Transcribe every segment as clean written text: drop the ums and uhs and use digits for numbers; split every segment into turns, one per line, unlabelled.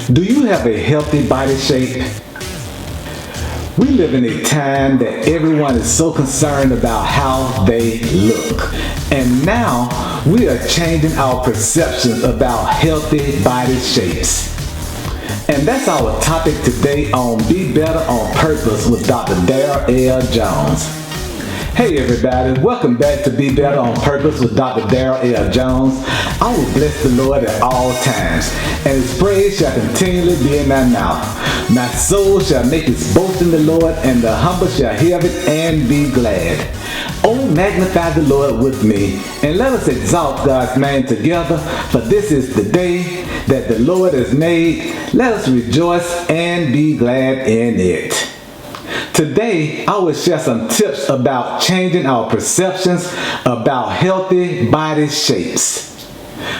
Do you have a healthy body shape? We live in a time that everyone is so concerned about how they look. And now we are changing our perceptions about healthy body shapes. And that's our topic today on Be Better on Purpose with Dr. Darryl L. Jones. Hey everybody, welcome back to Be Better on Purpose with Dr. Darryl L. Jones. I will bless the Lord at all times, and His praise shall continually be in my mouth. My soul shall make its boast in the Lord, and the humble shall hear of it and be glad. Oh, magnify the Lord with me, and let us exalt God's name together, for this is the day that the Lord has made. Let us rejoice and be glad in it. Today, I will share some tips about changing our perceptions about healthy body shapes.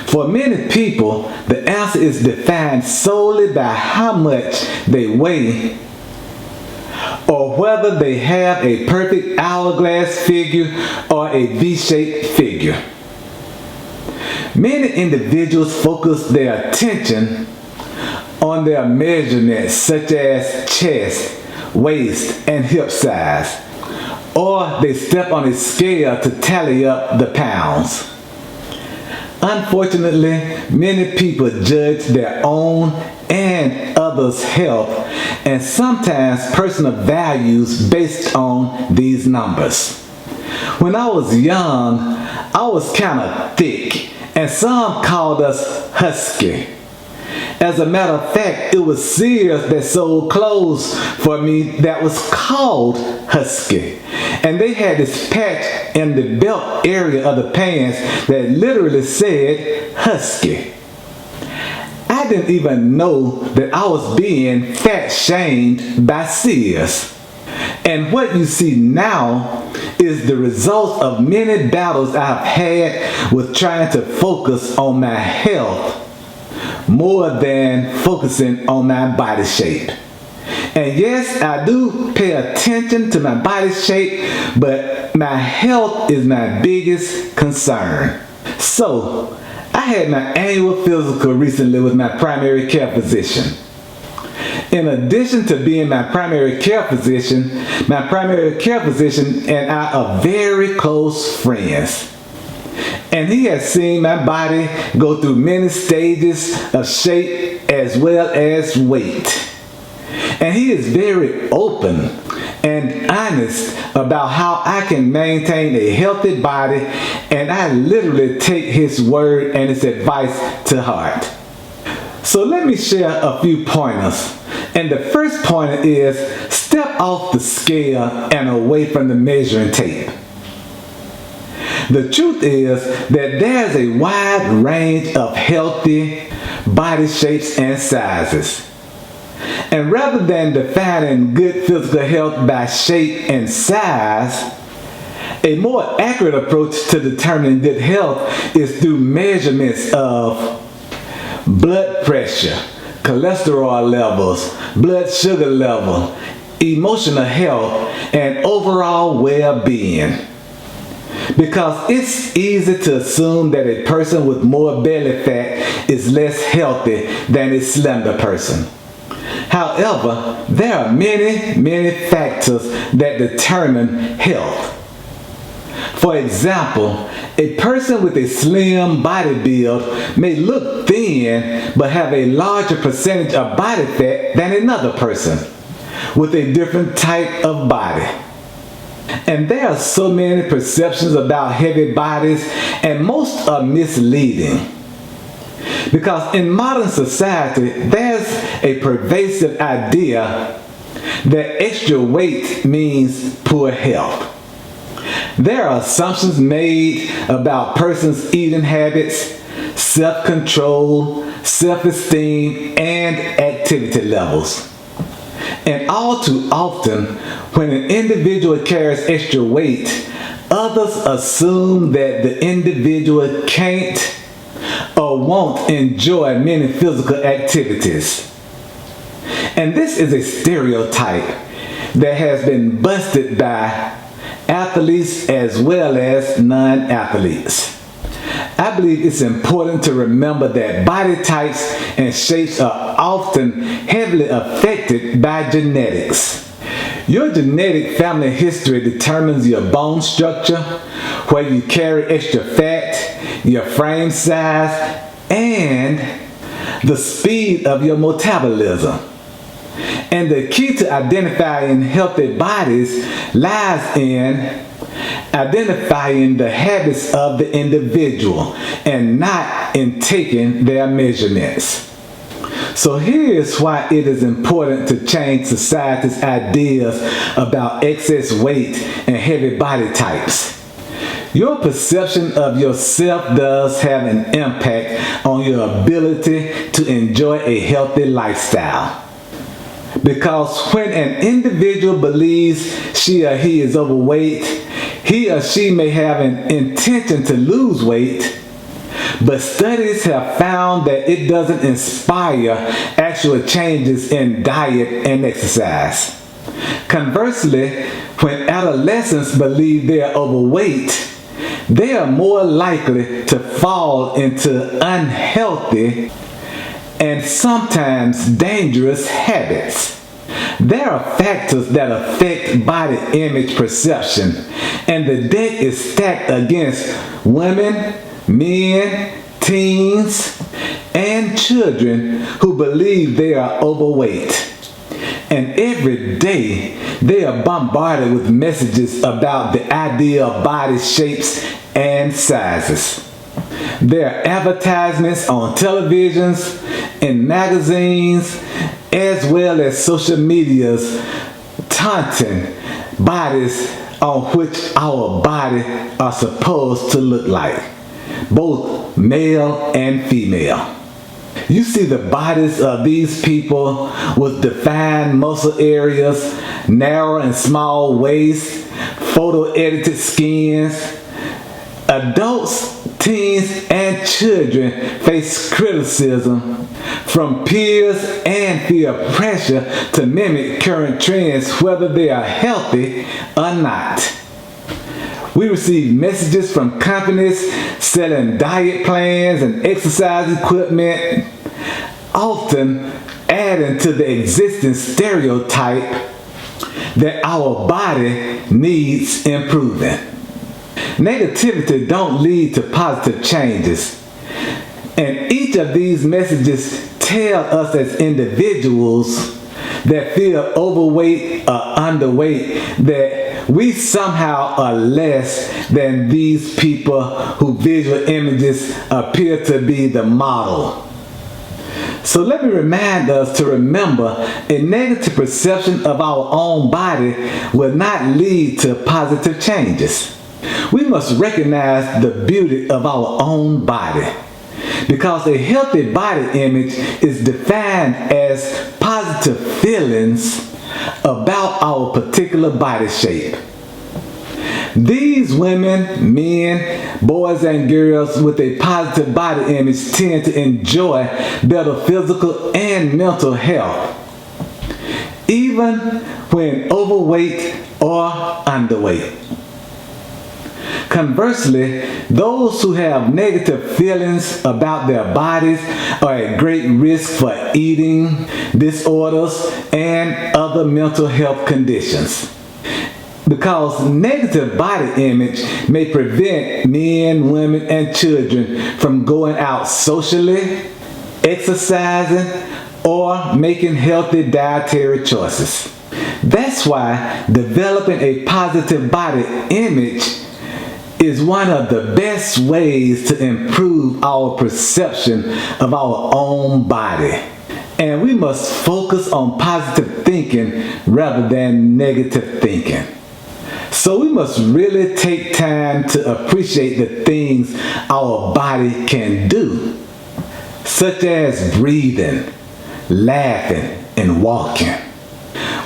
For many people, the answer is defined solely by how much they weigh or whether they have a perfect hourglass figure or a V-shaped figure. Many individuals focus their attention on their measurements such as chest, waist, and hip size, or they step on a scale to tally up the pounds. Unfortunately, many people judge their own and others' health and sometimes personal values based on these numbers. When I was young, I was kind of thick, and some called us husky. As a matter of fact, it was Sears that sold clothes for me that was called husky. And they had this patch in the belt area of the pants that literally said husky. I didn't even know that I was being fat shamed by Sears. And what you see now is the result of many battles I've had with trying to focus on my health more than focusing on my body shape. And yes, I do pay attention to my body shape, but my health is my biggest concern. So, I had my annual physical recently with my primary care physician. In addition to being my primary care physician and I are very close friends. And he has seen my body go through many stages of shape as well as weight. And he is very open and honest about how I can maintain a healthy body, and I literally take his word and his advice to heart. So let me share a few pointers. And the first pointer is step off the scale and away from the measuring tape. The truth is that there's a wide range of healthy body shapes and sizes. And rather than defining good physical health by shape and size, a more accurate approach to determining good health is through measurements of blood pressure, cholesterol levels, blood sugar level, emotional health, and overall well-being. Because it's easy to assume that a person with more belly fat is less healthy than a slender person. However, there are many factors that determine health. For example, a person with a slim body build may look thin but have a larger percentage of body fat than another person with a different type of body. And there are so many perceptions about heavy bodies, and most are misleading. Because in modern society, there's a pervasive idea that extra weight means poor health. There are assumptions made about persons' eating habits, self-control, self-esteem, and activity levels. And all too often, when an individual carries extra weight, others assume that the individual can't or won't enjoy many physical activities. And this is a stereotype that has been busted by athletes as well as non-athletes. I believe it's important to remember that body types and shapes are often heavily affected by genetics. Your genetic family history determines your bone structure, whether you carry extra fat, your frame size, and the speed of your metabolism. And the key to identifying healthy bodies lies in identifying the habits of the individual and not in taking their measurements. So here's why it is important to change society's ideas about excess weight and heavy body types. Your perception of yourself does have an impact on your ability to enjoy a healthy lifestyle. Because when an individual believes she or he is overweight, he or she may have an intention to lose weight, but studies have found that it doesn't inspire actual changes in diet and exercise. Conversely, when adolescents believe they are overweight, they are more likely to fall into unhealthy and sometimes dangerous habits. There are factors that affect body image perception, and the deck is stacked against women, men, teens, and children who believe they are overweight. And every day, they are bombarded with messages about the ideal body shapes and sizes. There are advertisements on televisions, in magazines, as well as social medias taunting bodies on which our body are supposed to look like, both male and female. You see the bodies of these people with defined muscle areas, narrow and small waists, photo-edited skins. Adults, teens, and children face criticism from peers and feel pressure to mimic current trends, whether they are healthy or not. We receive messages from companies selling diet plans and exercise equipment, often adding to the existing stereotype that our body needs improving. Negativity don't lead to positive changes. And each of these messages tell us as individuals that feel overweight or underweight that we somehow are less than these people whose visual images appear to be the model. So let me remind us to remember a negative perception of our own body will not lead to positive changes. We must recognize the beauty of our own body, because a healthy body image is defined as positive feelings about our particular body shape. These women, men, boys, and girls with a positive body image tend to enjoy better physical and mental health, even when overweight or underweight. Conversely, those who have negative feelings about their bodies are at great risk for eating disorders and other mental health conditions. Because negative body image may prevent men, women, and children from going out socially, exercising, or making healthy dietary choices. That's why developing a positive body image is one of the best ways to improve our perception of our own body. And we must focus on positive thinking rather than negative thinking. So we must really take time to appreciate the things our body can do, such as breathing, laughing, and walking.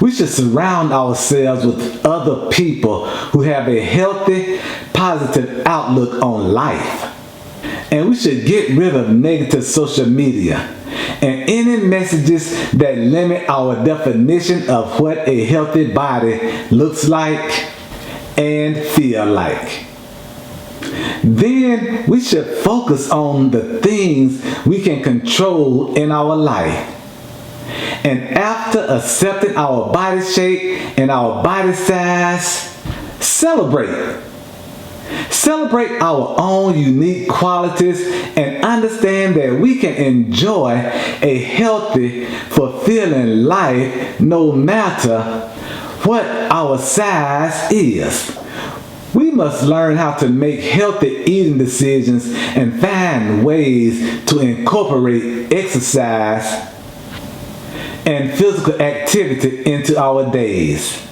We should surround ourselves with other people who have a healthy, positive outlook on life. And we should get rid of negative social media and any messages that limit our definition of what a healthy body looks like and feel like. Then we should focus on the things we can control in our life. And after accepting our body shape and our body size, celebrate. Celebrate our own unique qualities and understand that we can enjoy a healthy, fulfilling life no matter what our size is. We must learn how to make healthy eating decisions and find ways to incorporate exercise and physical activity into our days.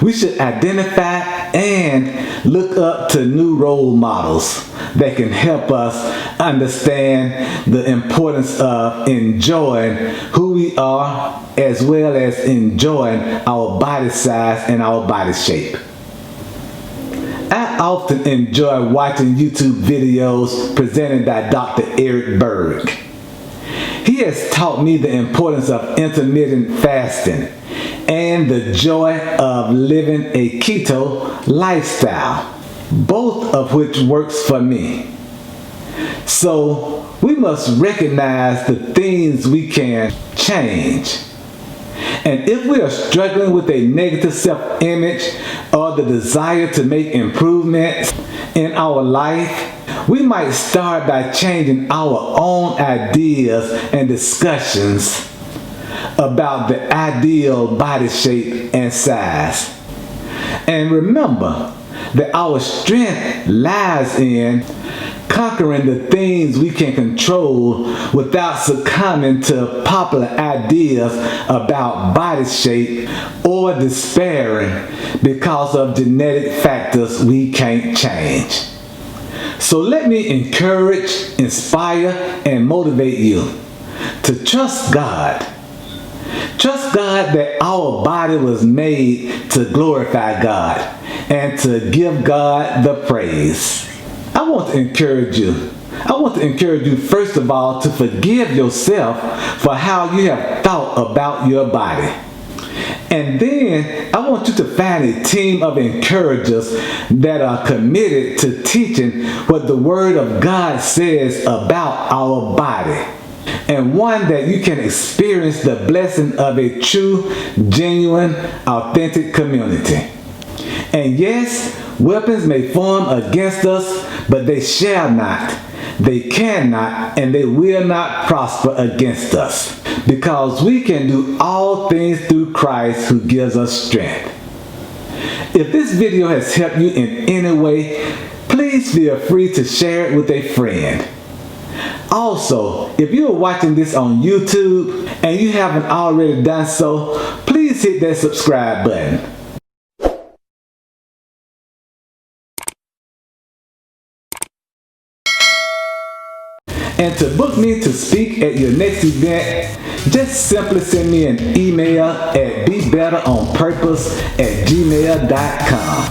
We should identify and look up to new role models that can help us understand the importance of enjoying who we are as well as enjoying our body size and our body shape. I often enjoy watching YouTube videos presented by Dr. Eric Berg. He has taught me the importance of intermittent fasting and the joy of living a keto lifestyle, both of which works for me. So we must recognize the things we can change. And if we are struggling with a negative self-image or the desire to make improvements in our life, we might start by changing our own ideas and discussions about the ideal body shape and size. And remember that our strength lies in conquering the things we can control without succumbing to popular ideas about body shape or despairing because of genetic factors we can't change. So let me encourage, inspire, and motivate you to trust God. Trust God that our body was made to glorify God and to give God the praise. I want to encourage you. I want to encourage you first of all to forgive yourself for how you have thought about your body. And then I want you to find a team of encouragers that are committed to teaching what the Word of God says about our body. And one that you can experience the blessing of a true, genuine, authentic community. And yes, weapons may form against us, but they shall not, they cannot, and they will not prosper against us, because we can do all things through Christ who gives us strength. If this video has helped you in any way, please feel free to share it with a friend. Also, if you are watching this on YouTube and you haven't already done so, please hit that subscribe button. And to book me to speak at your next event, just simply send me an email at bebetteronpurpose@gmail.com.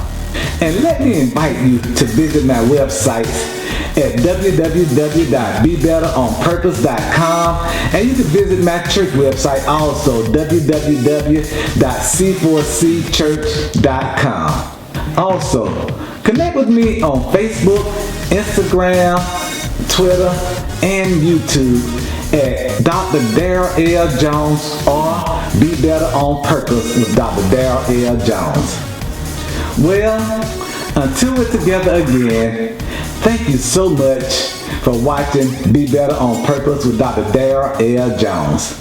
And let me invite you to visit my website at www.bebetteronpurpose.com, and you can visit my church website also, www.c4cchurch.com. Also, connect with me on Facebook, Instagram, Twitter, and YouTube at Dr. Darryl L. Jones or Be Better on Purpose with Dr. Darryl L. Jones. Well, until we're together again, thank you so much for watching Be Better on Purpose with Dr. Darryl L. Jones.